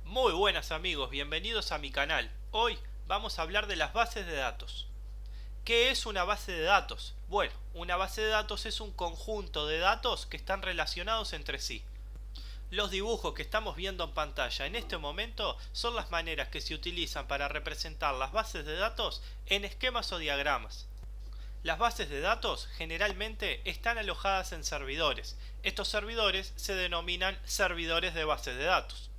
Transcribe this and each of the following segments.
Muy buenas amigos, bienvenidos a mi canal. Hoy vamos a hablar de las bases de datos. ¿Qué es una base de datos? Bueno, una base de datos es un conjunto de datos que están relacionados entre sí. Los dibujos que estamos viendo en pantalla en este momento son las maneras que se utilizan para representar las bases de datos en esquemas o diagramas. Las bases de datos generalmente están alojadas en servidores. Estos servidores se denominan servidores de bases de datos.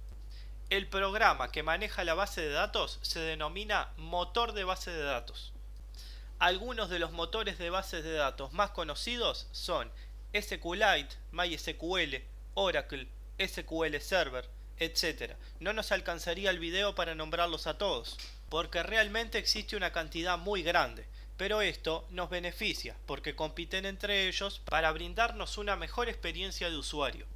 El programa que maneja la base de datos se denomina motor de base de datos. Algunos de los motores de bases de datos más conocidos son SQLite, MySQL, Oracle, SQL Server, etc. No nos alcanzaría el video para nombrarlos a todos, porque realmente existe una cantidad muy grande, pero esto nos beneficia porque compiten entre ellos para brindarnos una mejor experiencia de usuario.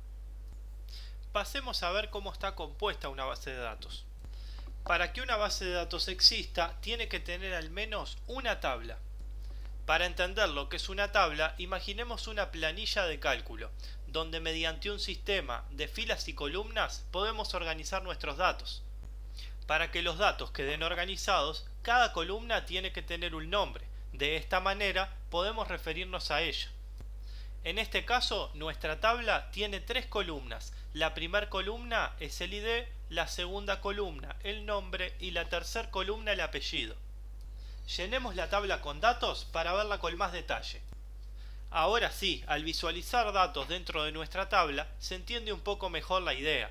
Pasemos a ver cómo está compuesta una base de datos. Para que una base de datos exista, tiene que tener al menos una tabla. Para entender lo que es una tabla, imaginemos una planilla de cálculo, donde mediante un sistema de filas y columnas podemos organizar nuestros datos. Para que los datos queden organizados, cada columna tiene que tener un nombre. De esta manera podemos referirnos a ella. En este caso, nuestra tabla tiene tres columnas. La primera columna es el ID, la segunda columna el nombre y la tercera columna el apellido. Llenemos la tabla con datos para verla con más detalle. Ahora sí, al visualizar datos dentro de nuestra tabla, se entiende un poco mejor la idea.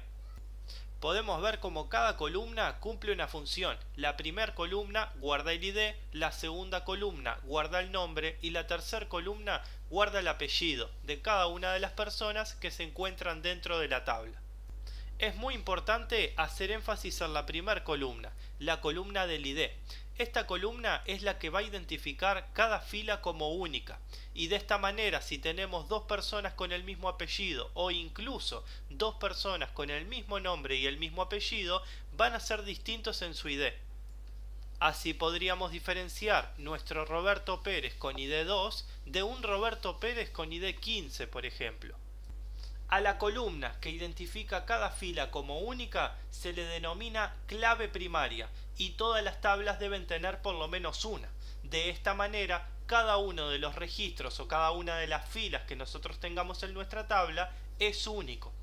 Podemos ver cómo cada columna cumple una función. La primera columna guarda el ID, la segunda columna guarda el nombre y la tercera columna guarda el apellido de cada una de las personas que se encuentran dentro de la tabla. Es muy importante hacer énfasis en la primera columna, la columna del ID. Esta columna es la que va a identificar cada fila como única, y de esta manera, si tenemos dos personas con el mismo apellido o incluso dos personas con el mismo nombre y el mismo apellido, van a ser distintos en su ID. Así podríamos diferenciar nuestro Roberto Pérez con ID 2 de un Roberto Pérez con ID 15, por ejemplo. A la columna que identifica cada fila como única se le denomina clave primaria y todas las tablas deben tener por lo menos una. De esta manera, cada uno de los registros o cada una de las filas que nosotros tengamos en nuestra tabla es único.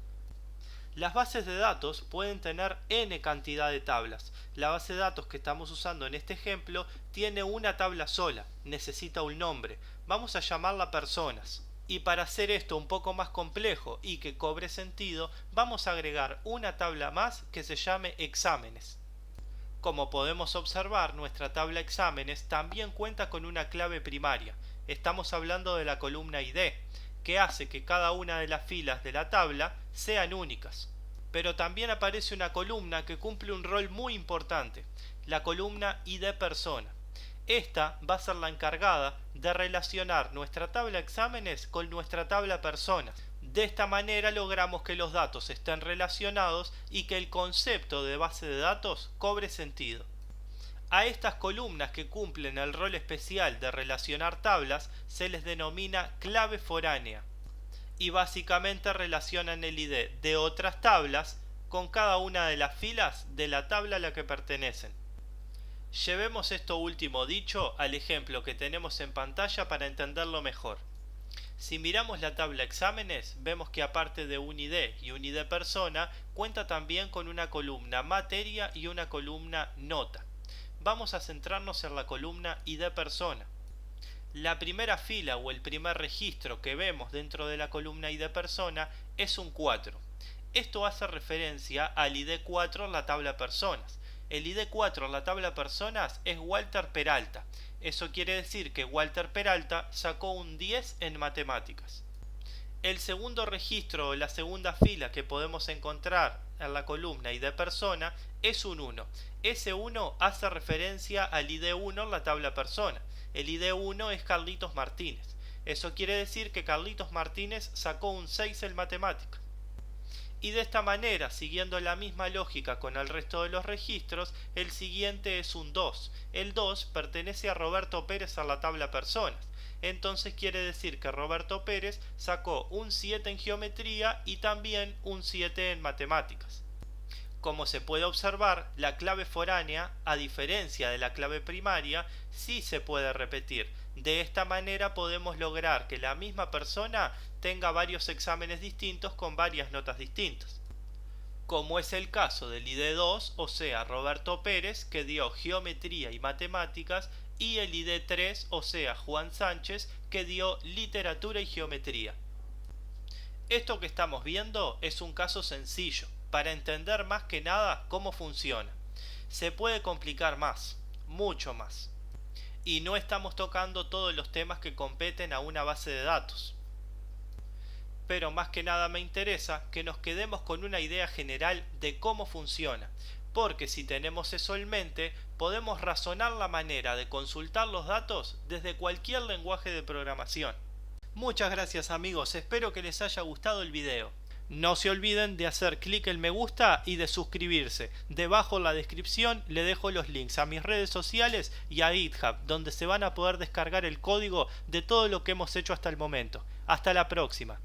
Las bases de datos pueden tener n cantidad de tablas. La base de datos que estamos usando en este ejemplo tiene una tabla sola, necesita un nombre. Vamos a llamarla personas. Y para hacer esto un poco más complejo y que cobre sentido, vamos a agregar una tabla más que se llame exámenes. Como podemos observar, nuestra tabla exámenes también cuenta con una clave primaria. Estamos hablando de la columna ID, que hace que cada una de las filas de la tabla sean únicas. Pero también aparece una columna que cumple un rol muy importante, la columna ID persona. Esta va a ser la encargada de relacionar nuestra tabla exámenes con nuestra tabla personas. De esta manera logramos que los datos estén relacionados y que el concepto de base de datos cobre sentido. A estas columnas que cumplen el rol especial de relacionar tablas se les denomina clave foránea y básicamente relacionan el ID de otras tablas con cada una de las filas de la tabla a la que pertenecen. Llevemos esto último dicho al ejemplo que tenemos en pantalla para entenderlo mejor. Si miramos la tabla exámenes, vemos que aparte de un ID y un ID persona, cuenta también con una columna materia y una columna nota. Vamos a centrarnos en la columna ID persona. La primera fila o el primer registro que vemos dentro de la columna ID persona es un 4. Esto hace referencia al ID 4 en la tabla personas. El ID 4 en la tabla personas es Walter Peralta. Eso quiere decir que Walter Peralta sacó un 10 en matemáticas. El segundo registro o la segunda fila que podemos encontrar en la columna ID persona es un 1. Ese 1 hace referencia al ID 1 en la tabla persona. El ID 1 es Carlitos Martínez. Eso quiere decir que Carlitos Martínez sacó un 6 en matemáticas. Y de esta manera, siguiendo la misma lógica con el resto de los registros, el siguiente es un 2. El 2 pertenece a Roberto Pérez en la tabla personas. Entonces quiere decir que Roberto Pérez sacó un 7 en geometría y también un 7 en matemáticas. Como se puede observar, la clave foránea, a diferencia de la clave primaria, sí se puede repetir. De esta manera podemos lograr que la misma persona tenga varios exámenes distintos con varias notas distintas. Como es el caso del ID2, o sea, Roberto Pérez, que dio Geometría y Matemáticas, y el ID3, o sea, Juan Sánchez, que dio Literatura y Geometría. Esto que estamos viendo es un caso sencillo, para entender más que nada cómo funciona. Se puede complicar más, mucho más. Y no estamos tocando todos los temas que competen a una base de datos. Pero más que nada me interesa que nos quedemos con una idea general de cómo funciona, porque si tenemos eso en mente, podemos razonar la manera de consultar los datos desde cualquier lenguaje de programación. Muchas gracias amigos, espero que les haya gustado el video. No se olviden de hacer clic en me gusta y de suscribirse. Debajo en la descripción le dejo los links a mis redes sociales y a GitHub, donde se van a poder descargar el código de todo lo que hemos hecho hasta el momento. Hasta la próxima.